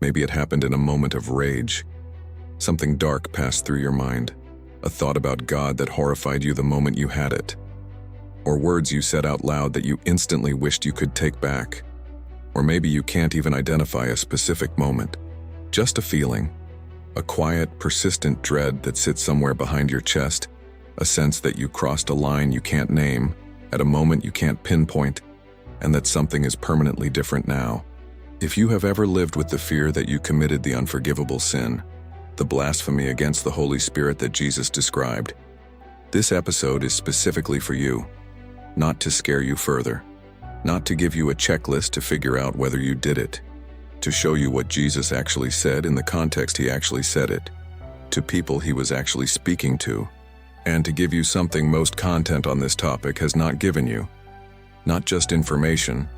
Maybe it happened in a moment of rage. Something dark passed through your mind, a thought about God that horrified you the moment you had it, or words you said out loud that you instantly wished you could take back. Or maybe you can't even identify a specific moment, just a feeling, a quiet, persistent dread that sits somewhere behind your chest, a sense that you crossed a line you can't name, at a moment you can't pinpoint, and that something is permanently different now. If you have ever lived with the fear that you committed the unforgivable sin, the blasphemy against the Holy Spirit that Jesus described, this episode is specifically for you, not to scare you further, not to give you a checklist to figure out whether you did it, to show you what Jesus actually said in the context he actually said it, to people he was actually speaking to, and to give you something most content on this topic has not given you. Not just information,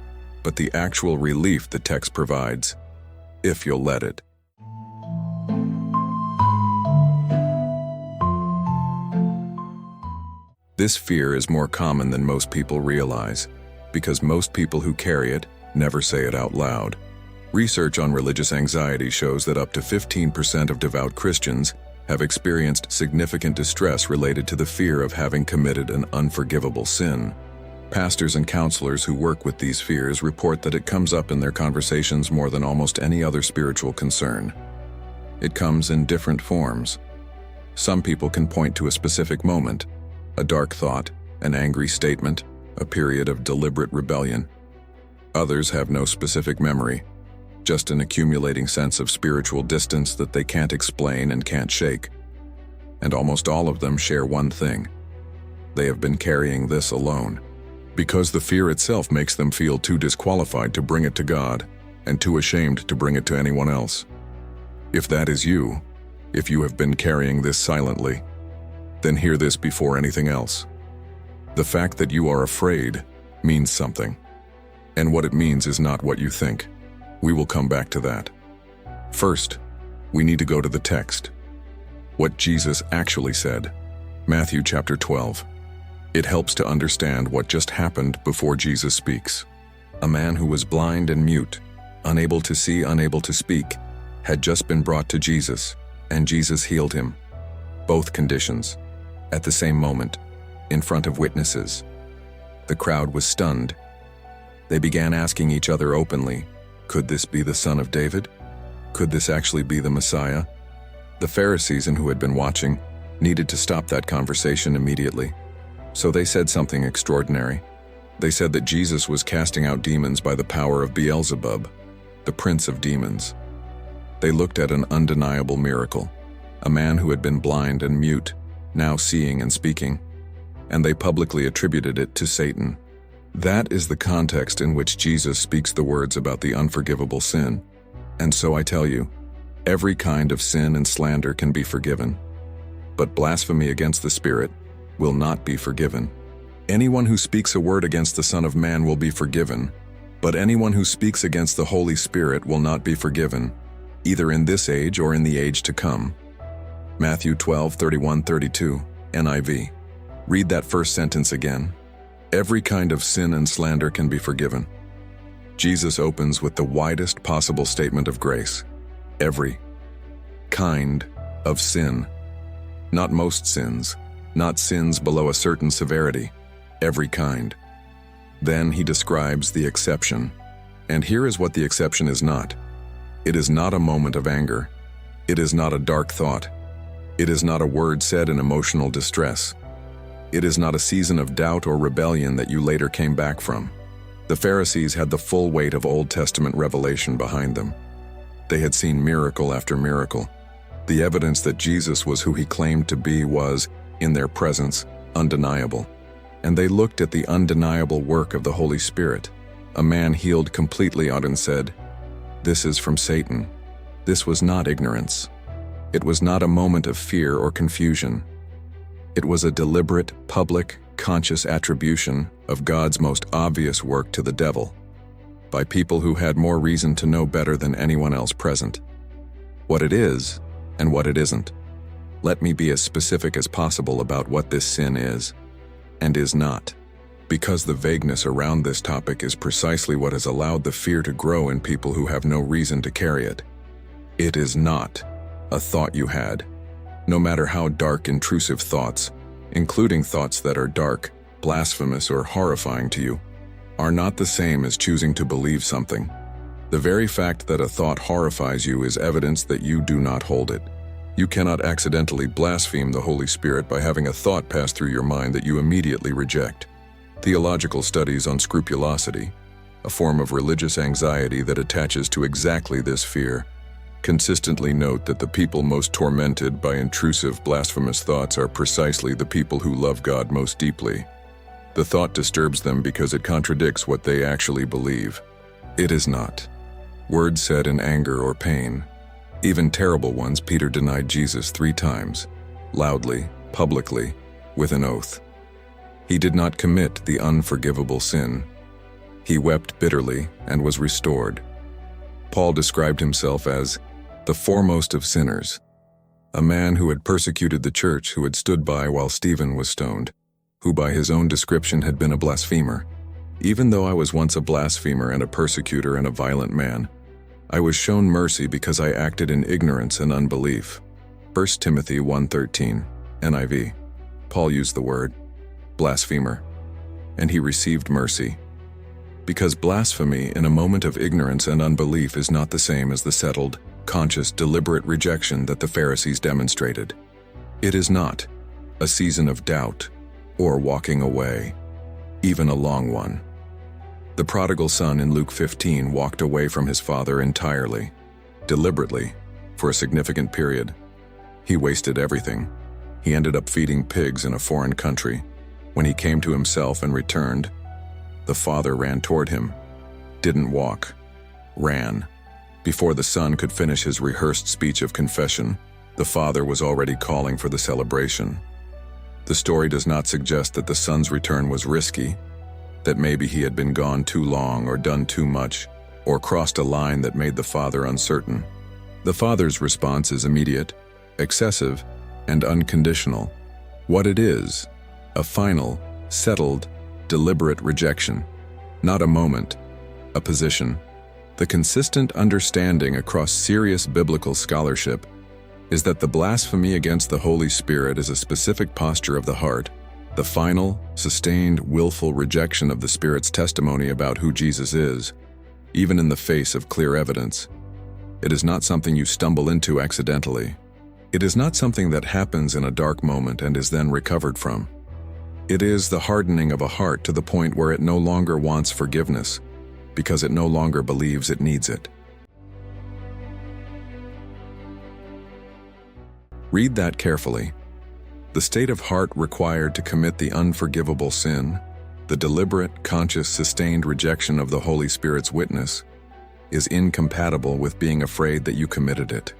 but the actual relief the text provides, if you'll let it. This fear is more common than most people realize, because most people who carry it never say it out loud. Research on religious anxiety shows that up to 15% of devout Christians have experienced significant distress related to the fear of having committed an unforgivable sin. Pastors and counselors who work with these fears report that it comes up in their conversations more than almost any other spiritual concern. It comes in different forms. Some people can point to a specific moment, a dark thought, an angry statement, a period of deliberate rebellion. Others have no specific memory, just an accumulating sense of spiritual distance that they can't explain and can't shake. And almost all of them share one thing: they have been carrying this alone, because the fear itself makes them feel too disqualified to bring it to God and too ashamed to bring it to anyone else. If that is you, if you have been carrying this silently, then hear this before anything else. The fact that you are afraid means something, and what it means is not what you think. We will come back to that. First, we need to go to the text. What Jesus actually said. Matthew chapter 12. It helps to understand what just happened before Jesus speaks. A man who was blind and mute, unable to see, unable to speak, had just been brought to Jesus, and Jesus healed him. Both conditions, at the same moment, in front of witnesses. The crowd was stunned. They began asking each other openly, could this be the Son of David? Could this actually be the Messiah? The Pharisees, and who had been watching, needed to stop that conversation immediately. So they said something extraordinary. They said that Jesus was casting out demons by the power of Beelzebub, the prince of demons. They looked at an undeniable miracle, a man who had been blind and mute, now seeing and speaking, and they publicly attributed it to Satan. That is the context in which Jesus speaks the words about the unforgivable sin. And so I tell you, every kind of sin and slander can be forgiven, but blasphemy against the Spirit will not be forgiven. Anyone who speaks a word against the Son of Man will be forgiven, but anyone who speaks against the Holy Spirit will not be forgiven, either in this age or in the age to come. Matthew 12:31-32, NIV. Read that first sentence again. Every kind of sin and slander can be forgiven. Jesus opens with the widest possible statement of grace. Every kind of sin. Not most sins, not sins below a certain severity, every kind. Then he describes the exception. And here is what the exception is not. It is not a moment of anger. It is not a dark thought. It is not a word said in emotional distress. It is not a season of doubt or rebellion that you later came back from. The Pharisees had the full weight of Old Testament revelation behind them. They had seen miracle after miracle. The evidence that Jesus was who he claimed to be was, in their presence, undeniable. And they looked at the undeniable work of the Holy Spirit. A man healed completely out and said, "This is from Satan." This was not ignorance. It was not a moment of fear or confusion. It was a deliberate, public, conscious attribution of God's most obvious work to the devil, by people who had more reason to know better than anyone else present. What it is, and what it isn't. Let me be as specific as possible about what this sin is, and is not, because the vagueness around this topic is precisely what has allowed the fear to grow in people who have no reason to carry it. It is not a thought you had. No matter how dark, intrusive thoughts, including thoughts that are dark, blasphemous, or horrifying to you, are not the same as choosing to believe something. The very fact that a thought horrifies you is evidence that you do not hold it. You cannot accidentally blaspheme the Holy Spirit by having a thought pass through your mind that you immediately reject. Theological studies on scrupulosity, a form of religious anxiety that attaches to exactly this fear, consistently note that the people most tormented by intrusive, blasphemous thoughts are precisely the people who love God most deeply. The thought disturbs them because it contradicts what they actually believe. It is not words said in anger or pain. Even terrible ones. Peter denied Jesus 3 times, loudly, publicly, with an oath. He did not commit the unforgivable sin. He wept bitterly and was restored. Paul described himself as the foremost of sinners, a man who had persecuted the church, who had stood by while Stephen was stoned, who by his own description had been a blasphemer. Even though I was once a blasphemer and a persecutor and a violent man, I was shown mercy because I acted in ignorance and unbelief. 1 Timothy 1:13, NIV. Paul used the word blasphemer, and he received mercy. Because blasphemy in a moment of ignorance and unbelief is not the same as the settled, conscious, deliberate rejection that the Pharisees demonstrated. It is not a season of doubt or walking away, even a long one. The prodigal son in Luke 15 walked away from his father entirely, deliberately, for a significant period. He wasted everything. He ended up feeding pigs in a foreign country. When he came to himself and returned, the father ran toward him, didn't walk, ran. Before the son could finish his rehearsed speech of confession, the father was already calling for the celebration. The story does not suggest that the son's return was risky, that maybe he had been gone too long or done too much, or crossed a line that made the father uncertain. The father's response is immediate, excessive, and unconditional. What it is, a final, settled, deliberate rejection, not a moment, a position. The consistent understanding across serious biblical scholarship is that the blasphemy against the Holy Spirit is a specific posture of the heart, the final, sustained, willful rejection of the Spirit's testimony about who Jesus is, even in the face of clear evidence. It is not something you stumble into accidentally. It is not something that happens in a dark moment and is then recovered from. It is the hardening of a heart to the point where it no longer wants forgiveness, because it no longer believes it needs it. Read that carefully. The state of heart required to commit the unforgivable sin, the deliberate, conscious, sustained rejection of the Holy Spirit's witness, is incompatible with being afraid that you committed it.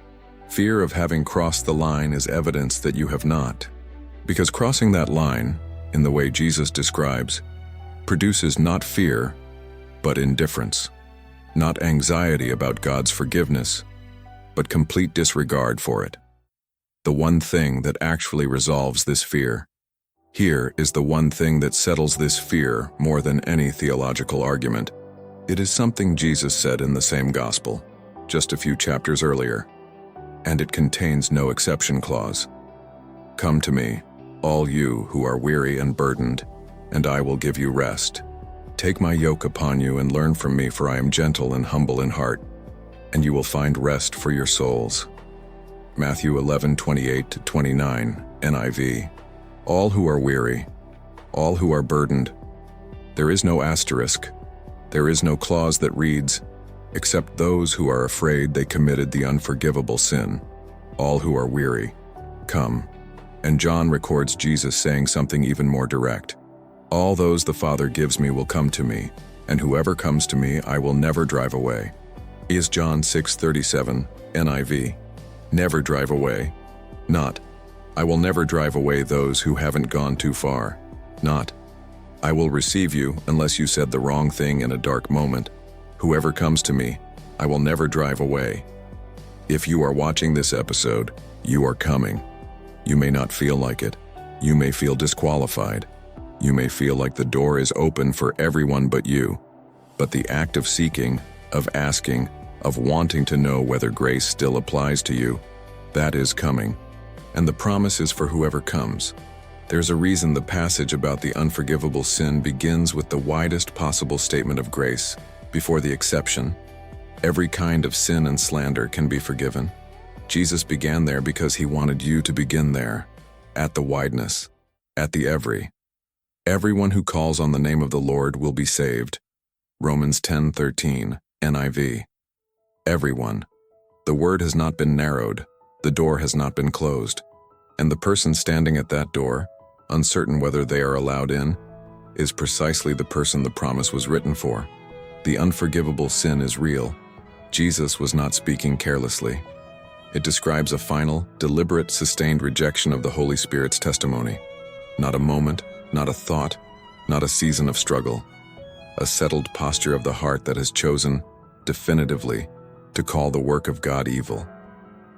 Fear of having crossed the line is evidence that you have not. Because crossing that line, in the way Jesus describes, produces not fear, but indifference. Not anxiety about God's forgiveness, but complete disregard for it. The one thing that actually resolves this fear. Here is the one thing that settles this fear more than any theological argument. It is something Jesus said in the same gospel, just a few chapters earlier, and it contains no exception clause. Come to me, all you who are weary and burdened, and I will give you rest. Take my yoke upon you and learn from me, for I am gentle and humble in heart, and you will find rest for your souls. Matthew 11:28-29, NIV. All who are weary, all who are burdened. There is no asterisk. There is no clause that reads, except those who are afraid they committed the unforgivable sin. All who are weary, come. And John records Jesus saying something even more direct. All those the Father gives me will come to me, and whoever comes to me I will never drive away. Is John 6:37, NIV. Never drive away. Not, I will never drive away those who haven't gone too far. Not, I will receive you unless you said the wrong thing in a dark moment. Whoever comes to me, I will never drive away. If you are watching this episode, you are coming. You may not feel like it. You may feel disqualified. You may feel like the door is open for everyone but you. But the act of seeking, of asking, of wanting to know whether grace still applies to you. That is coming, and the promise is for whoever comes. There's a reason the passage about the unforgivable sin begins with the widest possible statement of grace, before the exception. Every kind of sin and slander can be forgiven. Jesus began there because he wanted you to begin there, at the wideness, at the every. Everyone who calls on the name of the Lord will be saved. Romans 10:13, NIV. Everyone. The word has not been narrowed, the door has not been closed, and the person standing at that door, uncertain whether they are allowed in, is precisely the person the promise was written for. The unforgivable sin is real. Jesus was not speaking carelessly. It describes a final, deliberate, sustained rejection of the Holy Spirit's testimony. Not a moment, not a thought, not a season of struggle. A settled posture of the heart that has chosen, definitively, to call the work of God evil.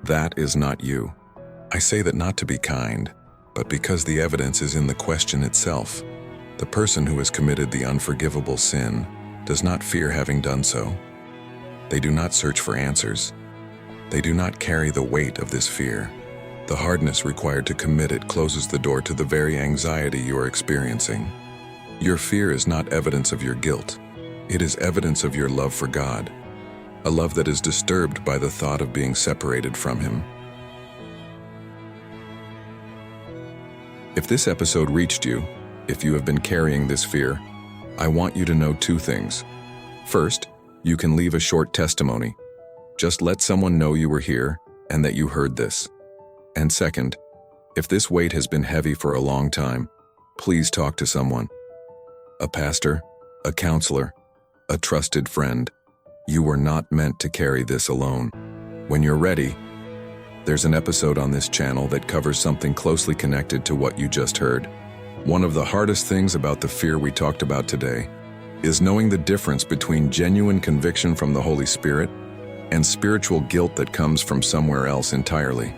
That is not you. I say that not to be kind, but because the evidence is in the question itself. The person who has committed the unforgivable sin does not fear having done so. They do not search for answers. They do not carry the weight of this fear. The hardness required to commit it closes the door to the very anxiety you are experiencing. Your fear is not evidence of your guilt. It is evidence of your love for God, a love that is disturbed by the thought of being separated from Him. If this episode reached you, if you have been carrying this fear, I want you to know two things. First, you can leave a short testimony. Just let someone know you were here and that you heard this. And second, if this weight has been heavy for a long time, please talk to someone. A pastor, a counselor, a trusted friend. You were not meant to carry this alone. When you're ready, there's an episode on this channel that covers something closely connected to what you just heard. One of the hardest things about the fear we talked about today is knowing the difference between genuine conviction from the Holy Spirit and spiritual guilt that comes from somewhere else entirely.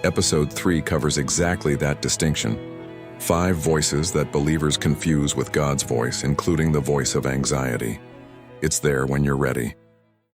Episode 3 covers exactly that distinction. 5 voices that believers confuse with God's voice, including the voice of anxiety. It's there when you're ready.